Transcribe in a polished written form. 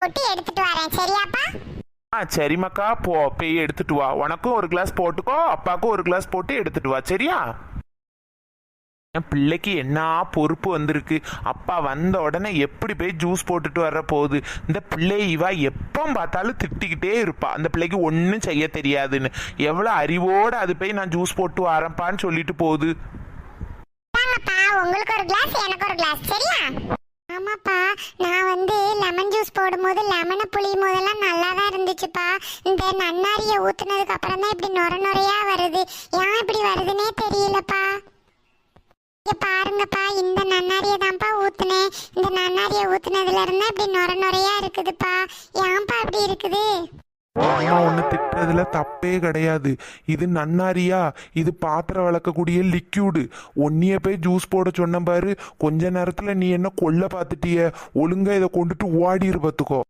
போட்டு எடுத்துட்டு வரேன், சரியாப்பா? சரிம்மாக்கா, போய் எடுத்துட்டு வா. உனக்கும் ஒரு கிளாஸ் போட்டுக்கோ, அப்பாவுக்கும் ஒரு கிளாஸ் போட்டு எடுத்துட்டு வா, சரியா? என் பிள்ளைக்கு என்ன பொறுப்பு வந்திருக்கு. அப்பா வந்த உடனே எப்படி போய் ஜூஸ் போட்டுட்டு வர போகுது. இந்த பிள்ளை இவா எப்போ பார்த்தாலும் திட்டிக்கிட்டே இருப்பா, அந்த பிள்ளைக்கு ஒன்றும் செய்ய தெரியாதுன்னு. எவ்வளோ அறிவோடு அது போய் நான் ஜூஸ் போட்டு வரேன்ப்பான்னு சொல்லிட்டு போகுது. உங்களுக்கு ஒரு கிளாஸ், எனக்கு ஒரு கிளாஸ், சரியா? ஆமாப்பா, நான் லெமன் ஜூஸ் போடும்போது லெமனை புளியும் போதெல்லாம் நல்லா தான் இருந்துச்சுப்பா. இந்த நன்னாரியை ஊத்துனதுக்கு அப்புறம் தான் இப்படி நுரையா வருது. ஏன் இப்படி வருதுன்னே தெரியலப்பா. இங்க பாருங்கப்பா, இந்த நன்னாரியை தான்ப்பா ஊத்துனேன். இந்த நன்னாரியை ஊத்துனதுல இருந்தா இப்படி நுரையா இருக்குதுப்பா. ஏன்ப்பா இப்படி இருக்குது? அம்மா ஒன்று திட்டுறதுல தப்பே கிடையாது. இது நன்னாரியா, இது பாத்திரம் வளர்க்கக்கூடிய லிக்யூடு. ஒன்னிய போய் ஜூஸ் போட சொன்ன பாரு, கொஞ்ச நேரத்தில் நீ என்ன கொல்ல பார்த்துட்டிய. ஒழுங்கா இதை கொண்டுட்டு ஓடிரு பார்த்துக்கோ.